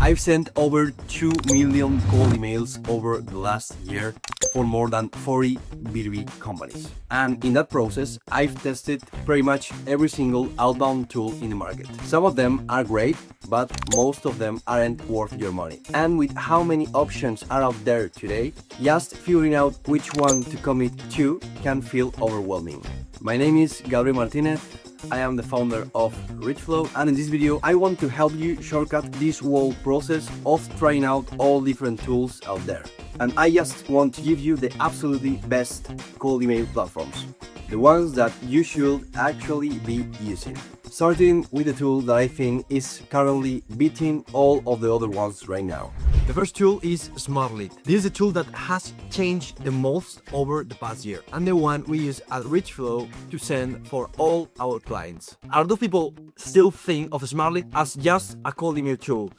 I've sent over 2 million cold emails over the last year for more than 40 B2B companies. And in that process, I've tested pretty much every single outbound tool in the market. Some of them are great, but most of them aren't worth your money. And with how many options are out there today, just figuring out which one to commit to can feel overwhelming. My name is Gabriel Martinez. I am the founder of Richflow, and in this video I want to help you shortcut this whole process of trying out all different tools out there. And I just want to give you the absolutely best cold email platforms, the ones that you should actually be using. Starting with the tool that I think is currently beating all of the other ones right now. The first tool is Smartlead. This is a tool that has changed the most over the past year, and the one we use at Richflow to send for all our clients. A lot of people still think of Smartlead as just a cold email tool,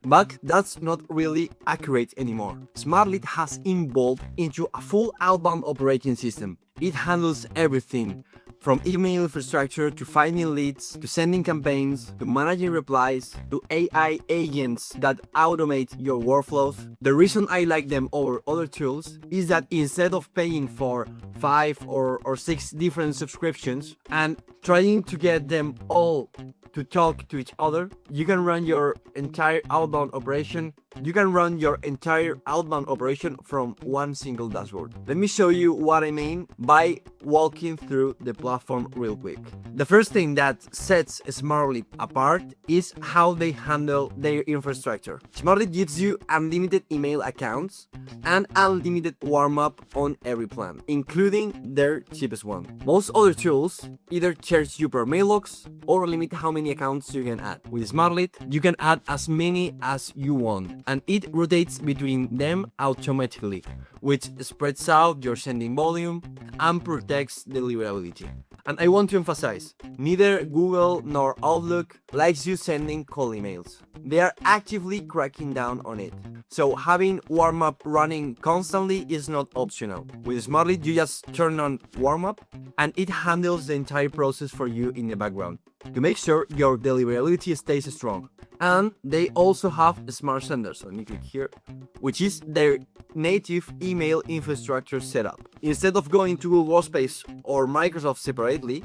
but that's not really accurate anymore. Smartlead has evolved into a full outbound operating system. It handles everything, from email infrastructure to finding leads, to sending campaigns, to managing replies, to AI agents that automate your workflows. The reason I like them over other tools is that instead of paying for 5 or 6 different subscriptions and trying to get them all to talk to each other, you can run your entire outbound operation. You can run your entire outbound operation from one single dashboard. Let me show you what I mean by walking through the platform real quick. The first thing that sets Smartlead apart is how they handle their infrastructure. Smartlead gives you unlimited email accounts and unlimited warm-up on every plan, including their cheapest one. Most other tools either charge you per mailbox or limit how many accounts you can add. With Smartlead, you can add as many as you want, and it rotates between them automatically, which spreads out your sending volume and protects deliverability. And I want to emphasize, neither Google nor Outlook likes you sending cold emails. They are actively cracking down on it. So having warm-up running constantly is not optional. With Smartlead, you just turn on warm-up and it handles the entire process for you in the background to make sure your deliverability stays strong. And they also have Smart Senders, so let me click here, which is their native email infrastructure setup. Instead of going to Google Workspace or Microsoft separately,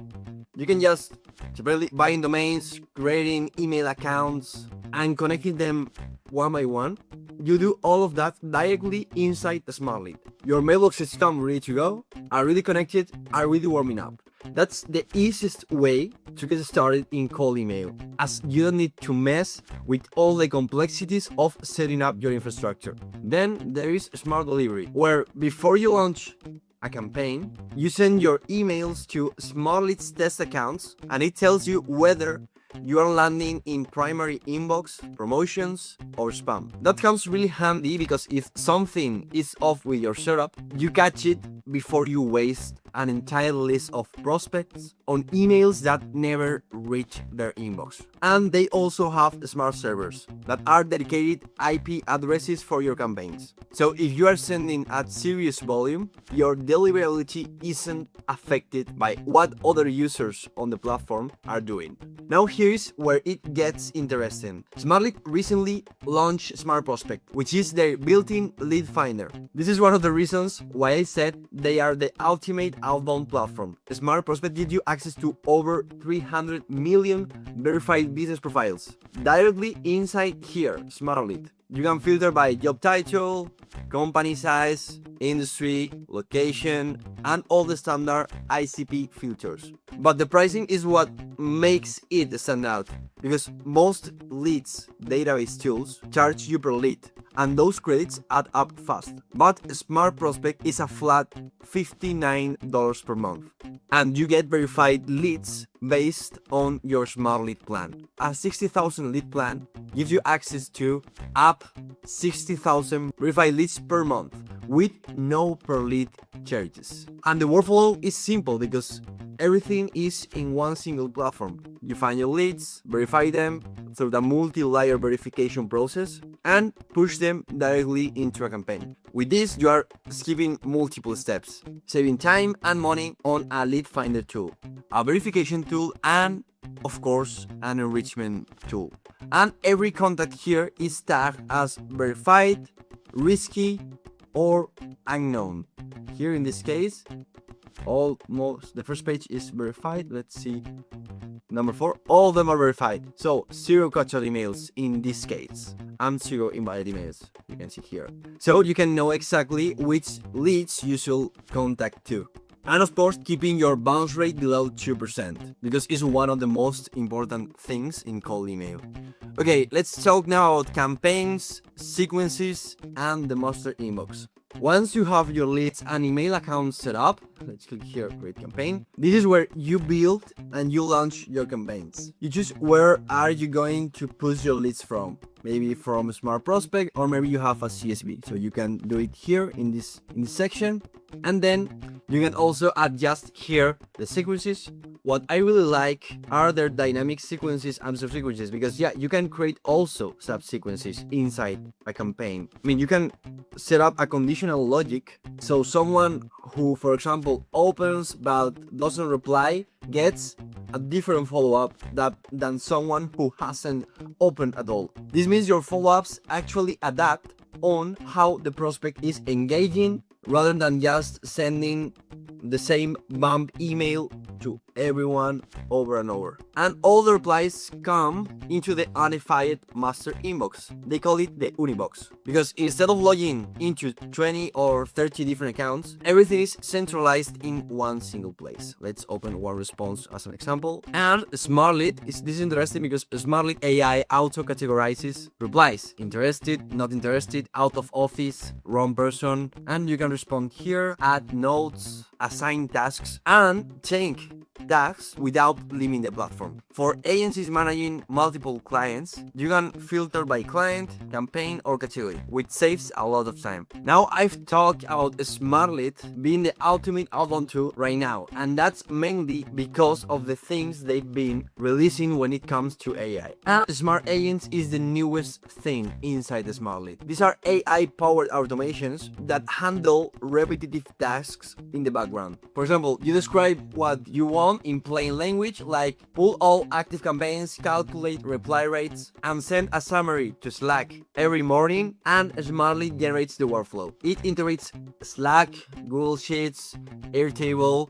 you can just separately buying domains, creating email accounts, and connecting them one by one. You do all of that directly inside the Smartlead. Your mailboxes come ready to go, are really connected, are really warming up. That's the easiest way to get started in cold email, as you don't need to mess with all the complexities of setting up your infrastructure. Then there is Smart Delivery, where before you launch a campaign, you send your emails to Smartlead's test accounts, and it tells you whether you are landing in primary inbox, promotions, or spam. That comes really handy because if something is off with your setup, you catch it before you waste an entire list of prospects on emails that never reach their inbox. And they also have smart servers that are dedicated IP addresses for your campaigns. So if you are sending at serious volume, your deliverability isn't affected by what other users on the platform are doing. Now here's where it gets interesting. Smartlead recently launched Smart Prospect, which is their built-in lead finder. This is one of the reasons why I said they are the ultimate outbound platform. Smart Prospect gives you access to over 300 million verified business profiles directly inside here, Smartlead. You can filter by job title, company size, industry, location, and all the standard ICP filters. But the pricing is what makes it stand out, because most leads database tools charge you per lead, and those credits add up fast. But Smart Prospect is a flat $59 per month, and you get verified leads based on your Smartlead plan. A 60,000 lead plan gives you access to up 60,000 verified leads per month with no per lead charges. And the workflow is simple because everything is in one single platform. You find your leads, verify them, through the multi-layer verification process and push them directly into a campaign. With this, you are skipping multiple steps, saving time and money on a lead finder tool, a verification tool, and of course, an enrichment tool. And every contact here is tagged as verified, risky, or unknown. Here in this case, almost the first page is verified. Let's see. Number 4, all of them are verified. So 0 gotcha emails in this case, and 0 invalid emails. You can see here. So you can know exactly which leads you should contact to. And of course, keeping your bounce rate below 2%, because it's one of the most important things in cold email. Okay, let's talk now about campaigns, sequences, and the master inbox. Once you have your leads and email accounts set up, let's click here, create campaign. This is where you build and you launch your campaigns. You choose where are you going to push your leads from. Maybe from a Smart Prospect, or maybe you have a CSV. So you can do it here in this section. And then you can also adjust here the sequences. What I really like are their dynamic sequences and subsequences, because yeah, you can create also subsequences inside a campaign. I mean, you can set up a conditional logic. So someone who, for example, opens but doesn't reply gets a different follow-up than someone who hasn't opened at all. This means your follow-ups actually adapt on how the prospect is engaging, rather than just sending the same bump email to everyone over and over. And all the replies come into the unified master inbox. They call it the Unibox, because instead of logging into 20 or 30 different accounts, everything is centralized in one single place. Let's open one response as an example. And Smartlead, this is interesting because Smartlead.ai auto-categorizes replies: interested, not interested, out of office, wrong person, and you can respond here, add notes, assign tasks, and change tasks without leaving the platform. For agencies managing multiple clients, you can filter by client, campaign, or category, which saves a lot of time. Now I've talked about Smartlead being the ultimate outbound tool right now, and that's mainly because of the things they've been releasing when it comes to AI. And Smart Agents is the newest thing inside the Smartlead. These are AI-powered automations that handle repetitive tasks in the background. For example, you describe what you want in plain language, like pull all active campaigns, calculate reply rates, and send a summary to Slack every morning, and Smartlead generates the workflow. It integrates Slack, Google Sheets, Airtable,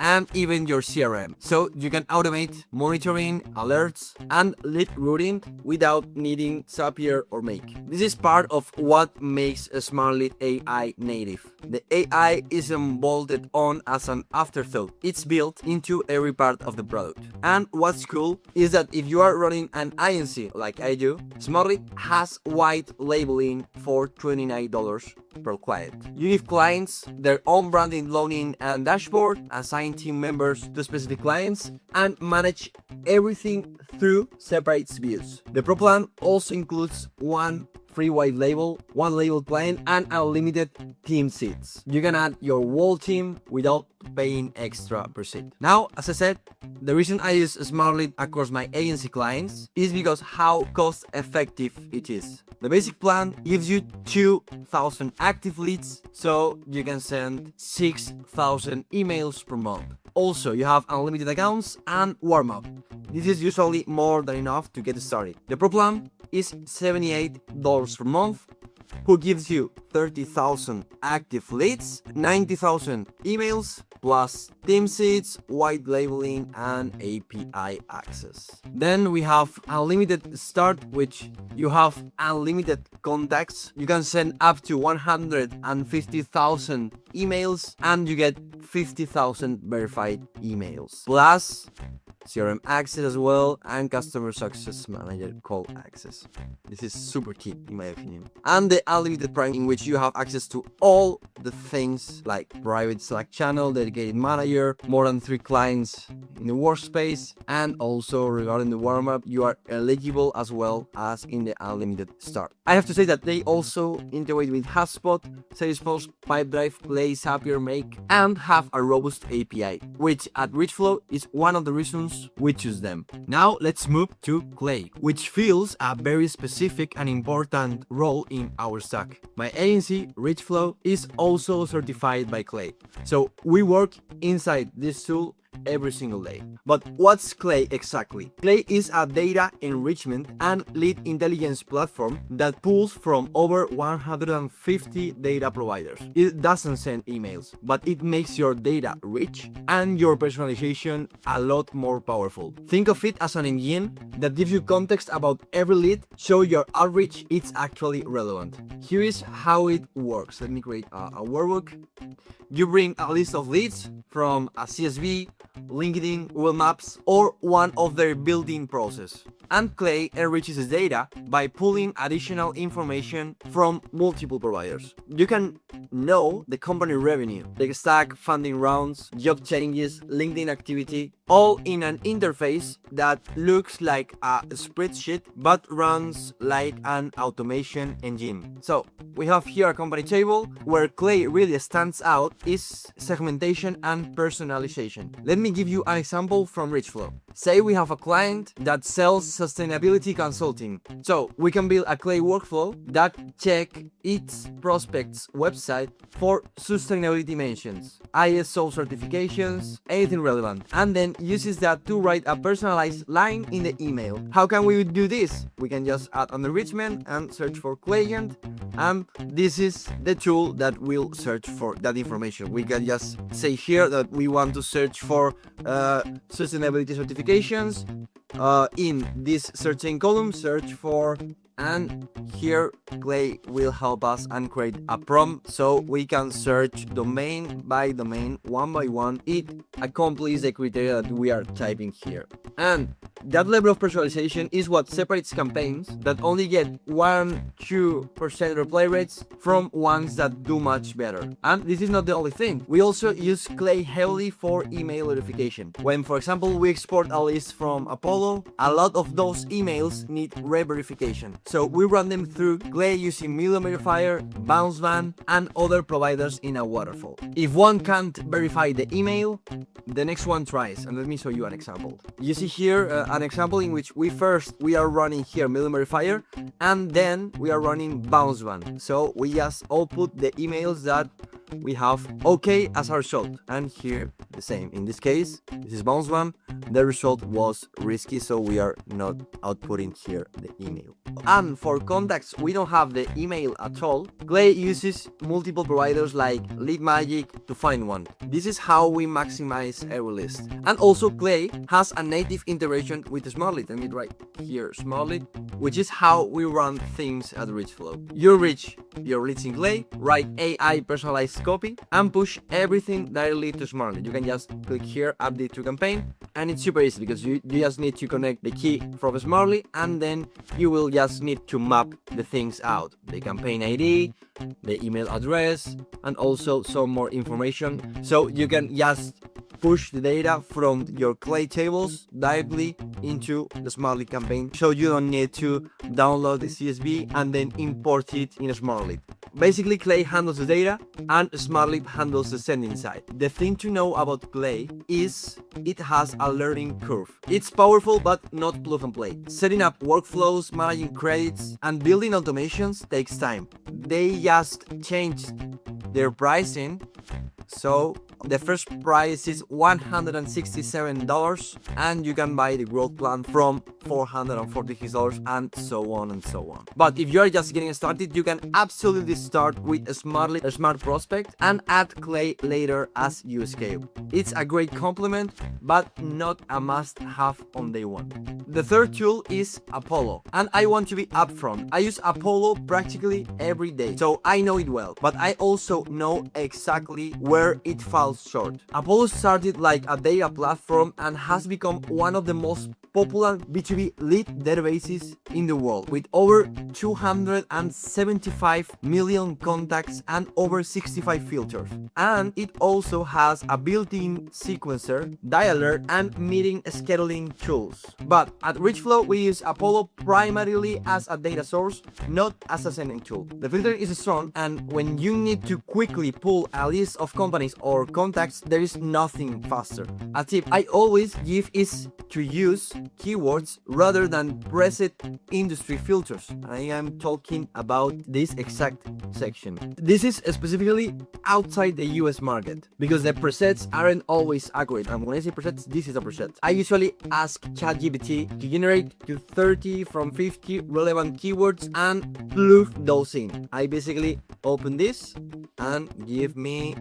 and even your CRM. So you can automate monitoring, alerts, and lead routing without needing Zapier or Make. This is part of what makes Smartlead AI native. The AI isn't bolted on as an afterthought. It's built into every part of the product. And what's cool is that if you are running an agency like I do, Smartlead has white labeling for $29 per client. You give clients their own branding, loading, and dashboard, assign team members to specific clients, and manage everything through separate views. The Pro plan also includes one free white label, one labeled plan, and unlimited team seats. You can add your whole team without paying extra per seat. Now, as I said, the reason I use Smartlead across my agency clients is because how cost effective it is. The basic plan gives you 2,000 active leads, so you can send 6,000 emails per month. Also, you have unlimited accounts and warm-up. This is usually more than enough to get started. The Pro plan is $78 per month, who gives you 30,000 active leads, 90,000 emails, plus team seats, white labeling, and API access. Then we have unlimited start, which you have unlimited contacts. You can send up to 150,000 emails, and you get 50,000 verified emails. Plus CRM access as well, and customer success manager call access. This is super key in my opinion. And the unlimited Prime, in which you have access to all the things like private Slack channel, dedicated manager, more than 3 clients in the workspace, and also regarding the warm-up, you are eligible as well as in the unlimited start. I have to say that they also integrate with HubSpot, Salesforce, Pipedrive, Clay, Zapier, Make, and have a robust API, which at Richflow is one of the reasons we choose them. Now let's move to Clay, which fills a very specific and important role in our stack. My agency, Richflow, is also certified by Clay, so we work inside this tool every single day. But what's Clay exactly? Clay is a data enrichment and lead intelligence platform that pulls from over 150 data providers. It doesn't send emails, but it makes your data rich and your personalization a lot more powerful. Think of it as an engine that gives you context about every lead, so your outreach is actually relevant. Here is how it works. Let me create a workbook. You bring a list of leads from a CSV, LinkedIn, Google Maps, or one of their built-in process. And Clay enriches the data by pulling additional information from multiple providers. You can know the company revenue, the stack, funding rounds, job changes, LinkedIn activity, all in an interface that looks like a spreadsheet but runs like an automation engine. So we have here a company table. Where Clay really stands out is segmentation and personalization. Let me give you an example from Richflow. Say we have a client that sells sustainability consulting. So we can build a Clay workflow that check its prospect's website for sustainability mentions, ISO certifications, anything relevant, and then uses that to write a personalized line in the email. How can we do this? We can just add an enrichment and search for client, and this is the tool that will search for that information. We can just say here that we want to search for sustainability certifications. In this searching column, search for, and here Clay will help us and create a prompt so we can search domain by domain, one by one. It accomplishes the criteria that we are typing here. And that level of personalization is what separates campaigns that only get 1-2% reply rates from ones that do much better. And this is not the only thing. We also use Clay heavily for email verification. When, for example, we export a list from Apollo, a lot of those emails need re-verification. So we run them through Clay using Medium Verifier, Bounce Van, and other providers in a waterfall. If one can't verify the email, the next one tries. And let me show you an example. You see here an example in which we are running here Medium Verifier, and then we are running Bounce Van. So we just output the emails that we have okay as a result, and here the same. In this case, this is Bounce Van. The result was risky, so we are not outputting here the email. And for contacts, we don't have the email at all. Clay uses multiple providers like Lead Magic to find one. This is how we maximize every list. And also Clay has a native integration with Smartlead. Let me write here Smartlead, which is how we run things at Richflow. You reach your leads in Clay, write AI personalized copy, and push everything directly to Smartlead. You can just click here, update to campaign, and it's super easy because you just need to connect the key from Smartlead, and then you will just need to map the things out: the campaign ID, the email address, and also some more information. So you can just push the data from your Clay tables directly into the Smartlead campaign, so you don't need to download the CSV and then import it in Smartlead. Basically, Clay handles the data and Smartlead handles the sending side. The thing to know about Clay is it has a learning curve. It's powerful but not plug and play. Setting up workflows, managing credits, and building automations takes time. They just changed their pricing, so the first price is $167, and you can buy the growth plan from $446, and so on and so on. But if you are just getting started, you can absolutely start with a Smart Prospect and add Clay later as you scale. It's a great complement, but not a must-have on day one. The third tool is Apollo, and I want to be upfront. I use Apollo practically every day, so I know it well, but I also know exactly where it falls falls short. Apollo started like a data platform and has become one of the most popular B2B lead databases in the world, with over 275 million contacts and over 65 filters. And it also has a built-in sequencer, dialer, and meeting scheduling tools. But at Richflow, we use Apollo primarily as a data source, not as a sending tool. The filter is strong, and when you need to quickly pull a list of companies or contacts, there is nothing faster. A tip I always give is to use keywords rather than preset industry filters. I am talking about this exact section. This is specifically outside the US market because the presets aren't always accurate. And when I say presets, this is a preset. I usually ask ChatGPT to generate to 30 from 50 relevant keywords and plug those in. I basically open this and give me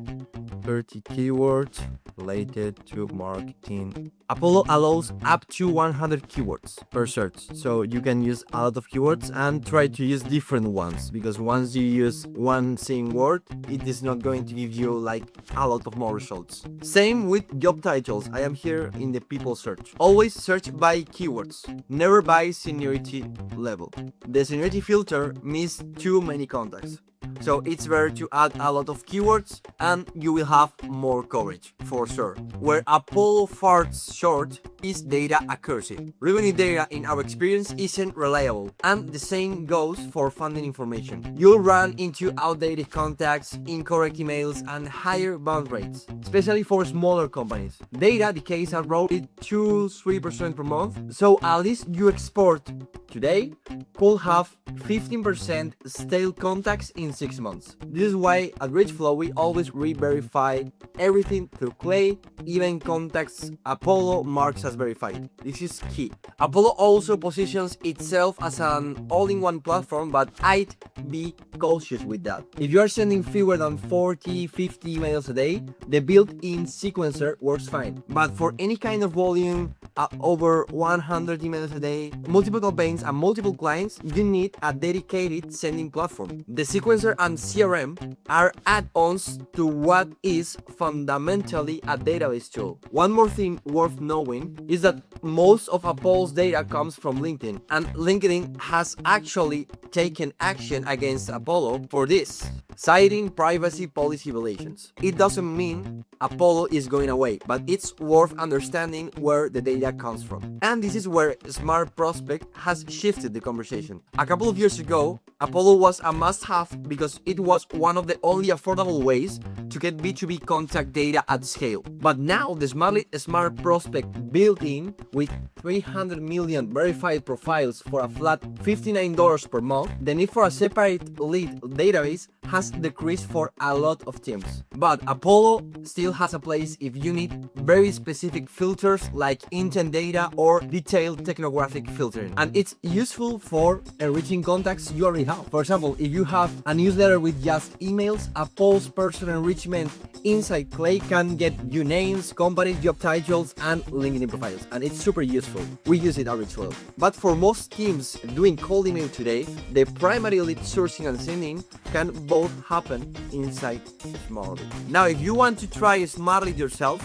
30 keywords related to marketing. Apollo allows up to 100 keywords per search, so you can use a lot of keywords and try to use different ones, because once you use one same word, it is not going to give you like a lot of more results. Same with job titles. I am here in the people search. Always search by keywords, never by seniority level. The seniority filter missed too many contacts. So it's better to add a lot of keywords and you will have more coverage, for sure. Where Apollo falls short is data accuracy. Revenue data in our experience isn't reliable, and the same goes for funding information. You'll run into outdated contacts, incorrect emails, and higher bounce rates, especially for smaller companies. Data decays at roughly 2-3% per month, so at least you export today could have 15% stale contacts in 6 months. This is why at Richflow we always re-verify everything through Clay, even contacts Apollo marks as verified. This is key. Apollo also positions itself as an all-in-one platform, but I'd be cautious with that. If you are sending fewer than 40-50 emails a day, the built-in sequencer works fine. But for any kind of volume, over 100 emails a day, multiple campaigns and multiple clients, you need a dedicated sending platform. The sequencer and CRM are add-ons to what is fundamentally a database tool. One more thing worth knowing is that most of Apollo's data comes from LinkedIn, and LinkedIn has actually taken action against Apollo for this, citing privacy policy violations. It doesn't mean Apollo is going away, but it's worth understanding where the data comes from. And this is where Smart Prospect has shifted the conversation. A couple of years ago, Apollo was a must-have because it was one of the only affordable ways to get B2B contact data at scale. But now the Smart Prospect built-in with 300 million verified profiles for a flat $59 per month, the need for a separate lead database has decreased for a lot of teams. But Apollo still has a place if you need very specific filters like intent data or detailed technographic filtering. And it's useful for enriching contacts you already have. For example, if you have a newsletter with just emails, Apollo's personal enrichment inside Clay can get you names, companies, job titles, and LinkedIn profiles. And it's super useful. We use it at Richflow. But for most teams doing cold email today, the primary lead sourcing and sending can both happen inside Smartlead. Now, if you want to try Smartlead yourself,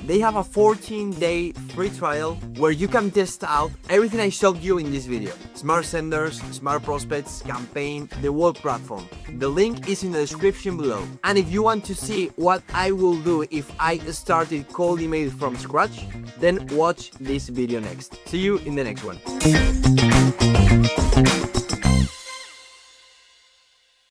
they have a 14-day free trial where you can test out everything I showed you in this video. Smart senders, smart prospects, campaign, the whole platform. The link is in the description below. And if you want to see what I will do if I started cold email from scratch, then watch this video next. See you in the next one.